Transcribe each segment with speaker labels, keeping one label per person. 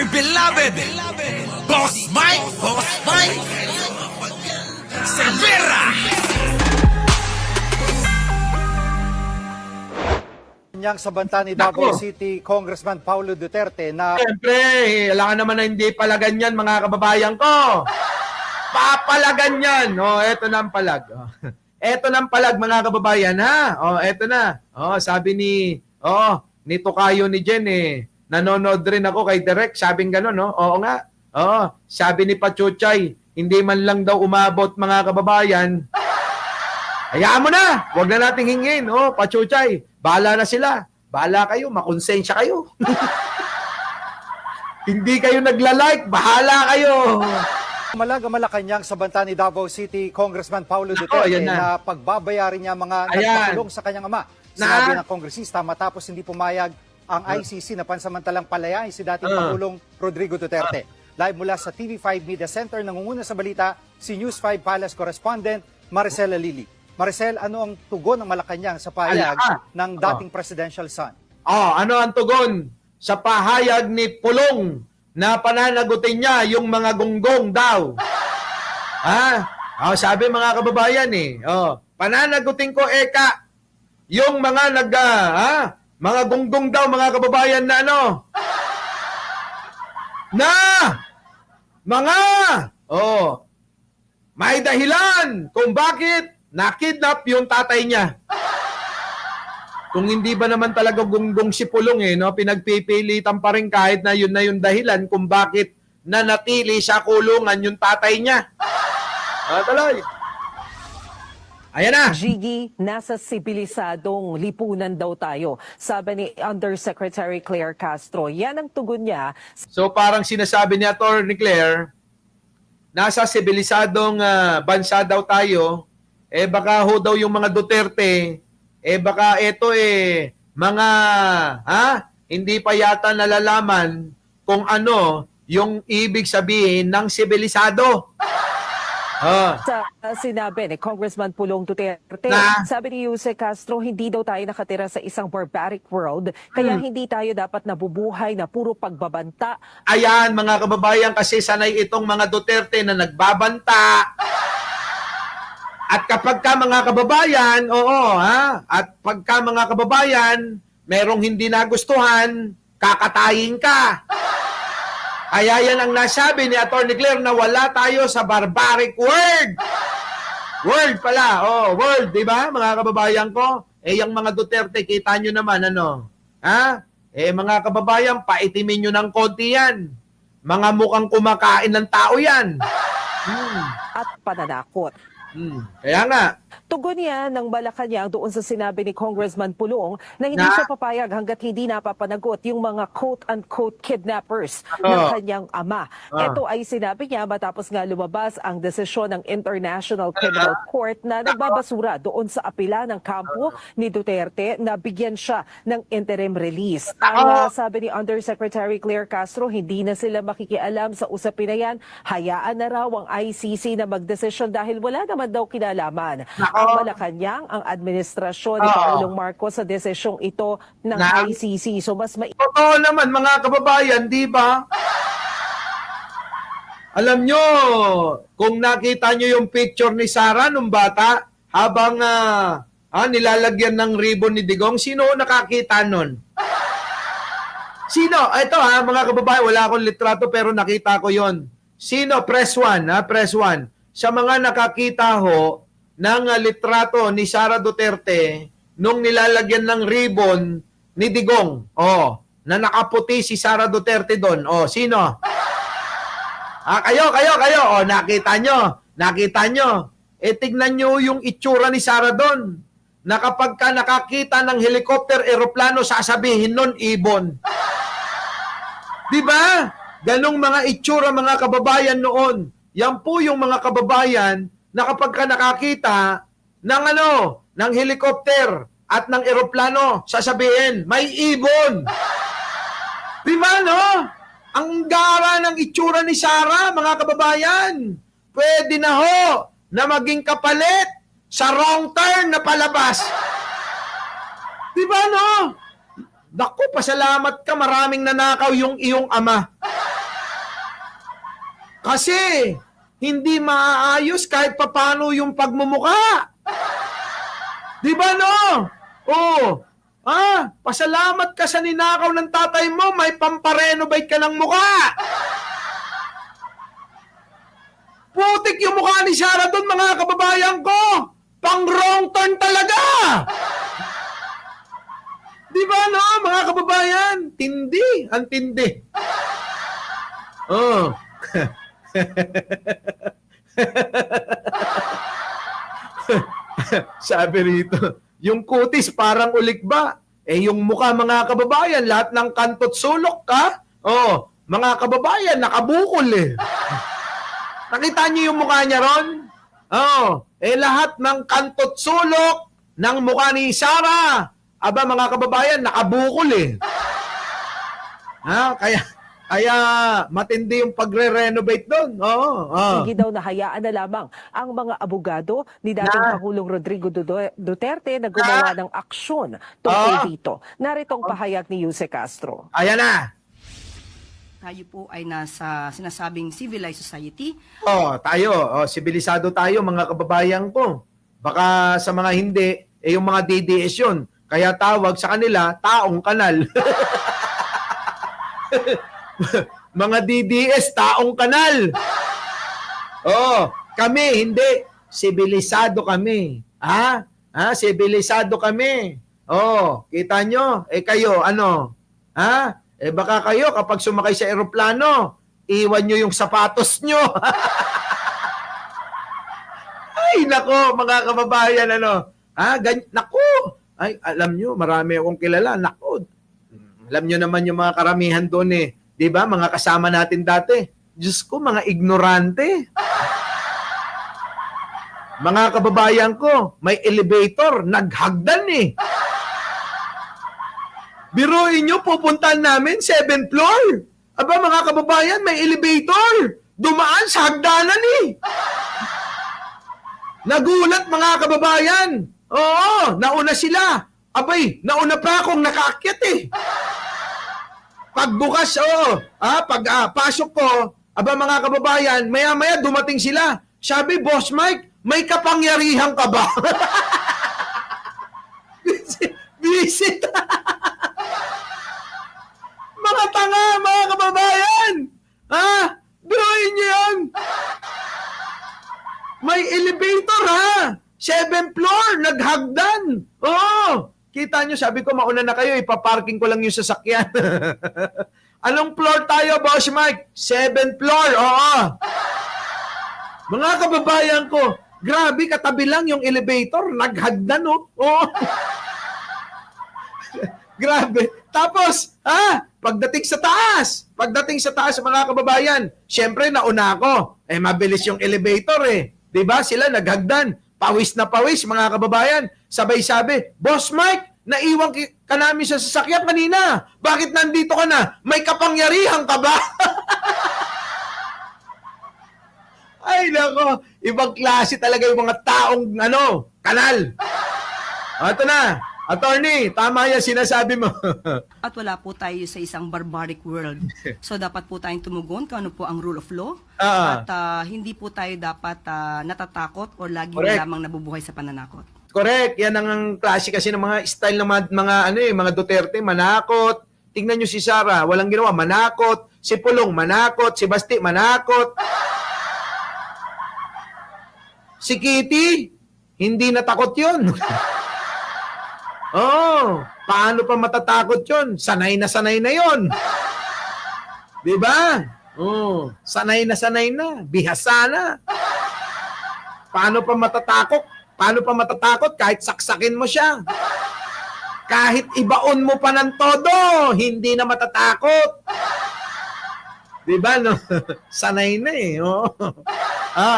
Speaker 1: beloved Boss Mike Cervera.
Speaker 2: Niyang sa banta ni Davao City Congressman Paulo Duterte na
Speaker 3: Siyempre, alangan naman na hindi pala ganyan mga kababayan ko. Papalagan yan. Eto na ang palag. Eto na ang palag mga kababayan ha. Eto na. Sabi ni Tokayo ni Jen nanonood rin ako kay Direk. Sabing gano'n, no? Oo nga. Sabi ni Pachuchay, hindi man lang daw umabot mga kababayan. Hayaan mo na. Huwag na nating hingin. Pachuchay, bahala na sila. Bahala kayo, makonsensya kayo. Hindi kayo nagla-like, bahala kayo.
Speaker 2: Malacanang sa banta ni Davao City Congressman Paulo Duterte na pagbabayarin niya mga nagpakulong sa kanyang ama. Sinabi ng kongresista matapos hindi pumayag ang ICC na pansamantalang palayain si dating Pangulong Rodrigo Duterte. Live mula sa TV5 Media Center, nangunguna sa balita si News 5 Palace correspondent Maricela Lili. Maricel, ano ang tugon ng Malacanang sa pahayag ng dating presidential son?
Speaker 3: Ano ang tugon sa pahayag ni Pulong na pananagutin niya yung mga gonggong daw? Sabi mga kababayan pananagutin ko eka yung mga mga gonggong daw mga kababayan na may dahilan kung bakit nakidnap yung tatay niya. Kung hindi ba naman talaga gonggong si Pulong pinagpipilitan pa rin kahit na yun dahilan kung bakit nanatili sa kulungan yung tatay niya. Tuloy. Ayan na.
Speaker 4: Jiggy, nasa sibilisadong lipunan daw tayo, sabi ni Undersecretary Claire Castro. Yan ang tugon niya.
Speaker 3: So parang sinasabi ni Atty. Claire, nasa sibilisadong bansa daw tayo, baka ho daw yung mga Duterte, baka ito mga hindi pa yata nalalaman kung ano yung ibig sabihin ng sibilisado.
Speaker 4: Sa sinabi ni Congressman Pulong Duterte, sabi ni Jose Castro, hindi daw tayo nakatira sa isang barbaric world, kaya hindi tayo dapat nabubuhay na puro pagbabanta.
Speaker 3: Ayan mga kababayan, kasi sanay itong mga Duterte na nagbabanta. At kapag ka mga kababayan, at pagka mga kababayan, merong hindi nagustuhan, kakatayin ka. Kaya yan ang nasabi ni Atty. Claire na wala tayo sa barbaric world. World pala, world, di ba mga kababayan ko? Yung mga Duterte, kita nyo naman, mga kababayan, paitimin nyo ng konti yan. Mga mukhang kumakain ng tao yan.
Speaker 4: At pananakot.
Speaker 3: Kaya nga.
Speaker 4: Tugon niya ng Malacanang doon sa sinabi ni Congressman Pulong na hindi siya papayag hanggat hindi napapanagot yung mga quote-unquote kidnappers ng kanyang ama. Ito ay sinabi niya matapos nga lumabas ang desisyon ng International Criminal Court na nagbabasura doon sa apela ng kampo ni Duterte na bigyan siya ng interim release. Ang sabi ni Undersecretary Claire Castro, hindi na sila makikialam sa usapin na yan. Hayaan na raw ang ICC na magdesisyon dahil wala naman daw kinalaman ang Malacanang, ang administrasyon ni Pangulong Marcos sa desisyong ito ng ICC. So mas
Speaker 3: Totoo naman mga kababayan, di ba? Alam nyo, kung nakita nyo yung picture ni Sarah nung bata, habang nilalagyan ng ribbon ni Digong, sino nakakita nun? Sino? Ito mga kababayan, wala akong litrato pero nakita ko yon. Sino? Press 1, press 1. Sa mga nakakita ho ng litrato ni Sara Duterte nung nilalagyan ng ribbon ni Digong, na nakaputi si Sara Duterte doon. Sino? Kayo. Nakita nyo. Tignan nyo yung itsura ni Sara doon. Na kapag ka nakakita ng helicopter, eroplano, sasabihin nun, ibon. Diba? Ganong mga itsura mga kababayan noon. Yan po yung mga kababayan na kapag ka nakakita ng helicopter at ng eroplano, sasabihin, may ibon. Diba, no? Ang gara ng itsura ni Sarah, mga kababayan. Pwede na ho na maging kapalit sa wrong turn na palabas. Diba, no? Naku, pasalamat ka, maraming nanakaw yung iyong ama. Kasi hindi maaayos kahit papano yung pagmumuka. Di ba no? Oh, pasalamat ka sa ninakaw ng tatay mo, may pamparenovate ka ng muka. Putik yung mukha ni Sarah doon, mga kababayan ko. Pang wrong turn talaga. Di ba no, mga kababayan? Tindi, ang tindi. Oh. Sabi rito, yung kutis parang ulikba. Yung mukha, mga kababayan, lahat ng kantot sulok ka. Oh, mga kababayan, nakabukol eh. Nakita niyo yung mukha niya ron? Oh, lahat ng kantot sulok ng mukha ni Sarah. Aba, mga kababayan, nakabukol eh. Kaya matindi yung pagre-renovate doon. Oo.
Speaker 4: Sige daw na hayaan na lamang ang mga abogado ni dating Pangulong Rodrigo Duterte na gumawa ng aksyon tungkol dito. Narito ang pahayag ni Jose Castro.
Speaker 3: Ayan na.
Speaker 5: Tayo po ay nasa sinasabing civilized society.
Speaker 3: Tayo. Sibilisado tayo, mga kababayan ko. Baka sa mga hindi, yung mga DDS yun. Kaya tawag sa kanila, taong kanal. Mga DDS, taong kanal. Kami, hindi. Sibilisado kami. Sibilisado kami. Kita nyo? Kayo, ano? Baka kayo, kapag sumakay sa eroplano, iwan nyo yung sapatos nyo. Ay, nako, mga kababayan, ano? Nako. Ay, alam nyo, marami akong kilala. Nako. Alam nyo naman yung mga karamihan doon eh. Di ba? Mga kasama natin dati. Diyos ko, mga ignorante. Mga kababayan ko, may elevator, naghagdan eh. Biruin nyo, pupuntahan namin, 7th floor. Aba, mga kababayan, may elevator. Dumaan sa hagdanan eh. Nagulat, mga kababayan. Oo, nauna sila. Abay, nauna pa akong nakaakyat eh. Pagbukas, pasok ko, aba mga kababayan, maya-maya dumating sila. Sabi, Boss Mike, may kapangyarihan ka ba? Visit. Mga tanga, mga kababayan. Biruin niyo yan. May elevator 7th floor, naghagdan. Kita nyo, sabi ko, mauna na kayo, ipaparking ko lang yung sasakyan. Anong floor tayo, Boss Mike? 7th floor, Mga kababayan ko, grabe, katabi lang yung elevator, naghagdan, Grabe. Tapos, pagdating sa taas, mga kababayan, syempre, nauna ako. Mabilis yung elevator, Diba? Sila naghagdan. Pawis na pawis, mga kababayan. Sabay sabi, Boss Mike, naiwan ka namin sa sasakyan kanina. Bakit nandito ka na? May kapangyarihan ka ba? Ay, nako. Ibang klase talaga yung mga taong, kanal. Ito na. Attorney, tama yan sinasabi mo.
Speaker 5: At wala po tayo sa isang barbaric world. So dapat po tayong tumugon kung ano po ang rule of law. At hindi po tayo dapat natatakot o lagi lamang nabubuhay sa pananakot.
Speaker 3: Correct. Yan ang klase kasi ng mga style ng mga Duterte, manakot. Tingnan nyo si Sara, walang ginawa, manakot. Si Pulong, manakot. Si Basti, manakot. Si Kitty, hindi natakot yun. Paano pa matatakot yun? Sanay na yun. Diba? Sanay na. Bihasa na. Paano pa matatakot kahit saksakin mo siya? Kahit ibaon mo pa ng todo, hindi na matatakot. Diba, no? Sanay na eh.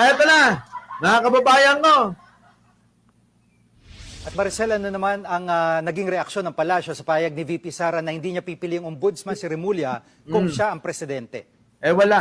Speaker 3: Eto na. Mga kababayan ko.
Speaker 2: At Maricel, ano naman ang naging reaksyon ng palasyo sa payag ni VP Sara na hindi niya pipili yung ombudsman si Remulla kung siya ang presidente?
Speaker 3: Wala.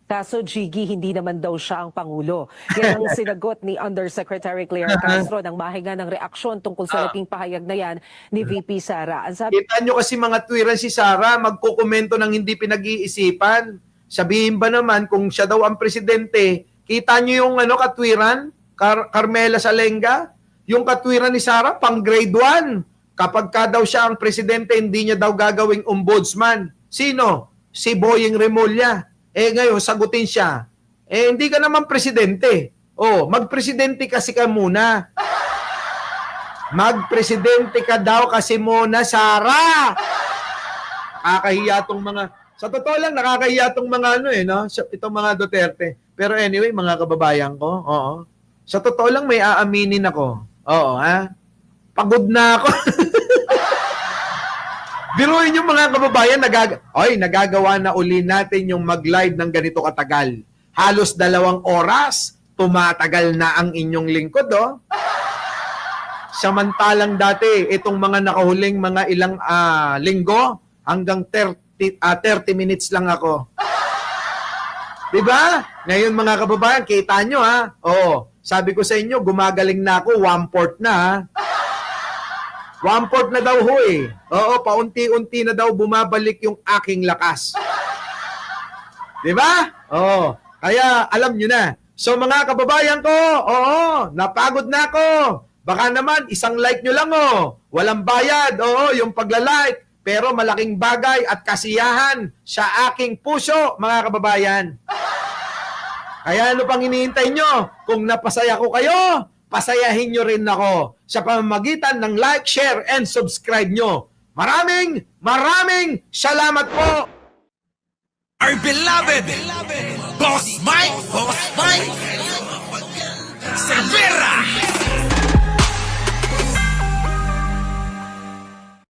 Speaker 4: Kaso, Jiggy, hindi naman daw siya ang Pangulo. Yan ang sinagot ni Undersecretary Claire Castro nang mahinga ng reaksyon tungkol sa naging pahayag na yan ni VP Sara. Ang sabi,
Speaker 3: Kita nyo kasi mga tuwiran si Sara, magkukomento ng hindi pinag-iisipan. Sabihin ba naman kung siya daw ang presidente, kita niyo yung katwiran, Carmela Salenga, yung katwiran ni Sara pang grade 1. Kapag ka daw siya ang presidente, hindi niya daw gagawing ombudsman. Sino? Si Boying Remulla. Ngayon, sagutin siya. Hindi ka naman presidente. Magpresidente kasi ka muna. Magpresidente ka daw kasi muna, Sara. Nakakahiya tong mga, sa totoo lang, nakakahiya tong mga itong mga Duterte. Pero anyway, mga kababayan ko, sa totoo lang, may aaminin ako. Pagod na ako. Biruin yung mga kababayan, nagagawa na uli natin yung mag-live ng ganito katagal. Halos 2 oras, tumatagal na ang inyong lingkod, Samantalang dati, itong mga nakahuling mga ilang linggo, hanggang 30 minutes lang ako. Diba? Ngayon mga kababayan, kita nyo sabi ko sa inyo, gumagaling na ako, 1/4 na 1/4 na daw ho paunti-unti na daw bumabalik yung aking lakas. Diba? Kaya alam nyo na. So mga kababayan ko, napagod na ako. Baka naman, isang like nyo lang walang bayad, yung pagla-like. Pero malaking bagay at kasiyahan sa aking puso, mga kababayan. Kaya ano pang hinihintay nyo? Kung napasaya ko kayo, pasayahin nyo rin ako sa pamamagitan ng like, share, and subscribe nyo. Maraming salamat po!
Speaker 1: Our beloved Boss Mike Cervera!